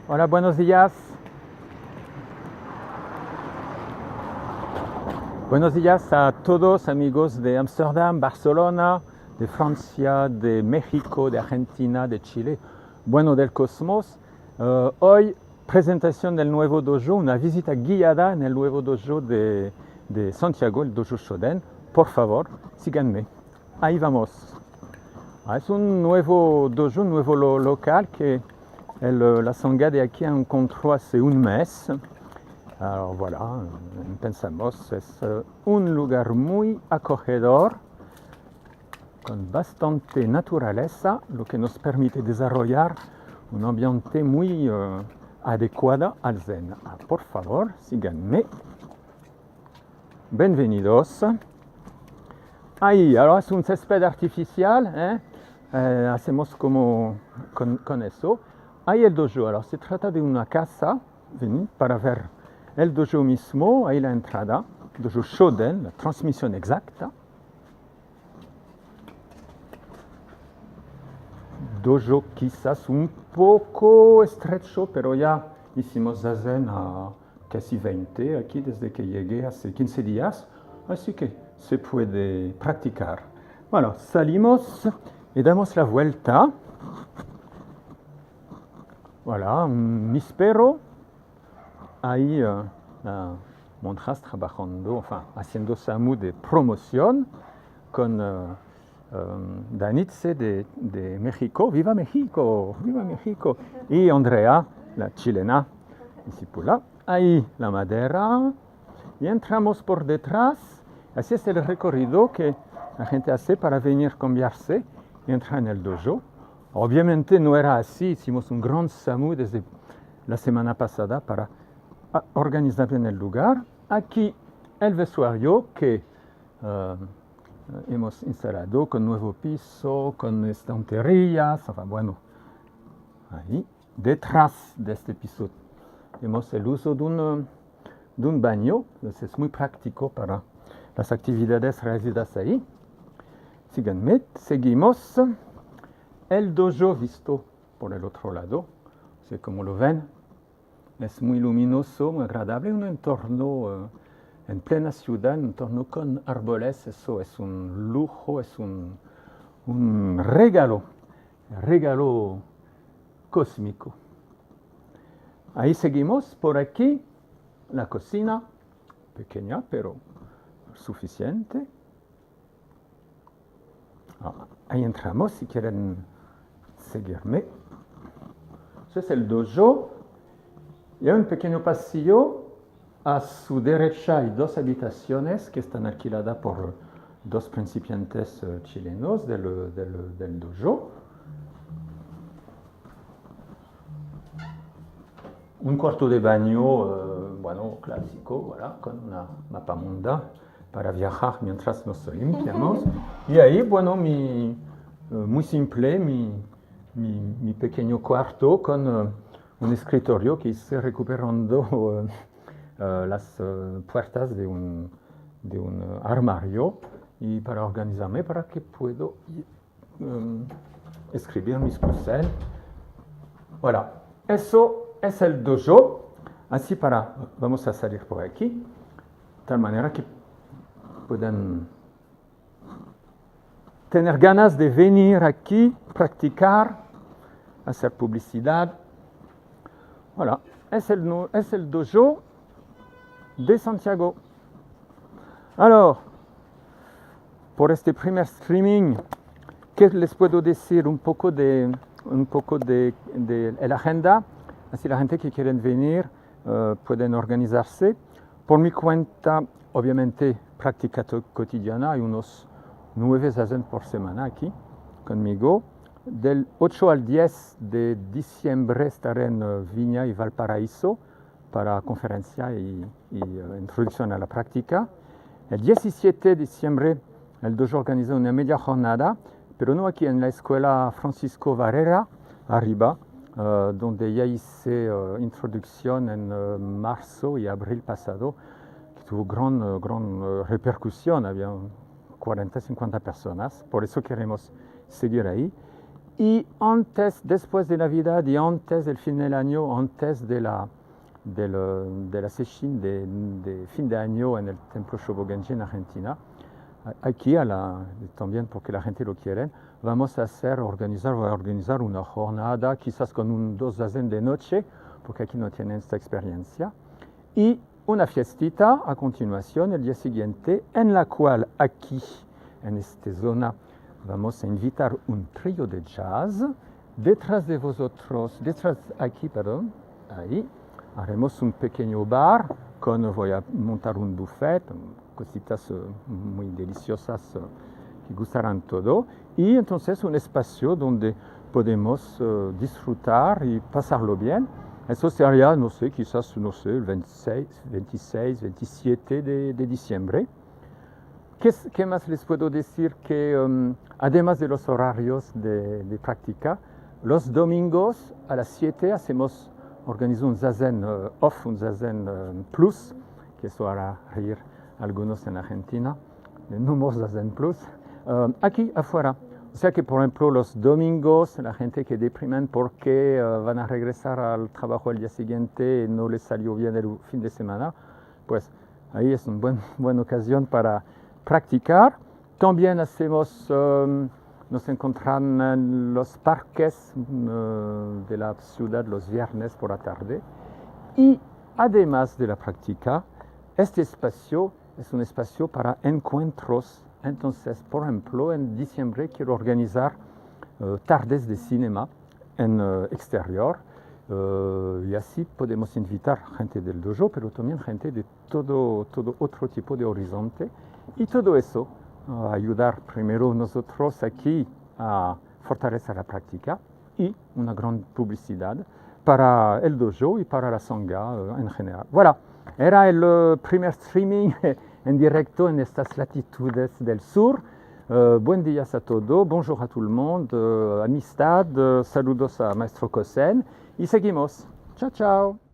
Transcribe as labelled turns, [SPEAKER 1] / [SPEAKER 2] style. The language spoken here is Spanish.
[SPEAKER 1] Hola, buenos días. Buenos días a todos, amigos de Ámsterdam, Barcelona, de Francia, de México, de Argentina, de Chile, bueno, del cosmos. Hoy, presentación del nuevo dojo, una visita guiada en el nuevo dojo de Santiago, el dojo Shoden. Por favor, síganme. Ahí vamos. Es un nuevo dojo, un nuevo local que la sangha de aquí encontró hace un mes. Alors voilà, pensamos, es un lugar muy acogedor, con bastante naturaleza, lo que nos permite desarrollar un ambiente muy adecuado al zen. Por favor, síganme. Bienvenidos. Ahí, alors es un césped artificial, hacemos como con eso. Ahí el dojo, alors se trata de una casa, ven, para ver el dojo mismo, ahí la entrada, dojo Shoden, la transmisión exacta. Dojo quizás un poco estrecho, pero ya hicimos zazen a casi 20 aquí desde que llegué hace 15 días, así que se puede practicar. Bueno, salimos y damos la vuelta. Voilà, un níspero. Ahí monjas trabajando, haciendo SAMU de promoción con Danitze de México. ¡Viva México! ¡Viva México! Y Andrea, la chilena, discípula. Ahí la madera. Y entramos por detrás. Así es el recorrido que la gente hace para venir cambiarse y entrar en el dojo. Obviamente no era así. Hicimos un gran SAMU desde la semana pasada para organizar en el lugar. Aquí el vestuario que hemos instalado con nuevo piso, con estanterías, bueno, ahí. Detrás de este piso tenemos el uso de un baño, entonces es muy práctico para las actividades realizadas ahí. Síganme, seguimos. El dojo visto por el otro lado, así como lo ven. Es muy luminoso, muy agradable, un entorno en plena ciudad, un entorno con árboles, eso es un lujo, es un regalo cósmico. Ahí seguimos, por aquí, la cocina, pequeña pero suficiente. Ahí entramos, si quieren seguirme. Ese es el dojo. Y hay un pequeño pasillo. A su derecha hay dos habitaciones que están alquiladas por dos principiantes chilenos del dojo. Un cuarto de baño, bueno, clásico, voilà, con una mapamunda para viajar mientras nos limpiamos. Y ahí, bueno, muy simple, mi pequeño cuarto con un escritorio que hice recuperando las puertas de un armario y para organizarme para que puedo escribir mis cosas. Voilà, eso es el dojo. Así vamos a salir por aquí, de tal manera que puedan tener ganas de venir aquí, practicar, hacer publicidad. Voilà, es el dojo de Santiago. Alors, por este primer streaming, ¿qué les puedo decir? Un poco de la agenda, así la gente que quieren venir pueden organizarse. Por mi cuenta, obviamente, práctica cotidiana, hay unos 9 zazen por semana aquí conmigo. Del 8 al 10 de diciembre estaré en Viña y Valparaíso para conferencia y introducción a la práctica. El 17 de diciembre el dojo organiza una media jornada, pero no aquí en la escuela Francisco Varela, arriba, donde ya hice introducción en marzo y abril pasado, que tuvo gran repercusión, había 40-50 personas, por eso queremos seguir ahí. y antes, después de Navidad y antes del fin del año, antes de la sesión de fin de año en el Templo Shobogenji en Argentina, aquí también porque la gente lo quiere, vamos a organizar una jornada, quizás con un 2 zazen de noche, porque aquí no tienen esta experiencia, y una fiestita a continuación el día siguiente, en la cual aquí, en esta zona, vamos a invitar un trío de jazz. Detrás de vosotros, ahí, haremos un pequeño bar, voy a montar un buffet, cositas muy deliciosas que gustarán todo, y entonces un espacio donde podemos disfrutar y pasarlo bien. Eso sería, no sé, quizás, el 26, 27 de diciembre. ¿Qué más les puedo decir? Que además de los horarios de práctica, los domingos a las 7 organizo un zazen off, un zazen plus, que eso hará reír a algunos en Argentina, el número zazen plus, aquí afuera. O sea que, por ejemplo, los domingos, la gente que deprimen porque van a regresar al trabajo el día siguiente y no les salió bien el fin de semana, pues ahí es una buena ocasión para practicar. También nos encontramos en los parques de la ciudad los viernes por la tarde. Y además de la práctica, este espacio es un espacio para encuentros. Entonces, por ejemplo, en diciembre quiero organizar tardes de cinema en exterior. Y así podemos invitar gente del dojo, pero también gente de todo otro tipo de horizonte. Y todo eso ayudar primero nosotros aquí a fortalecer la práctica y una gran publicidad para el dojo y para la sangha en general. Voilà, era el primer streaming en directo en estas latitudes del sur. Buen día a todos, bonjour a tout le monde, amistad, saludos a Maestro Kosen y seguimos. Chao, chao.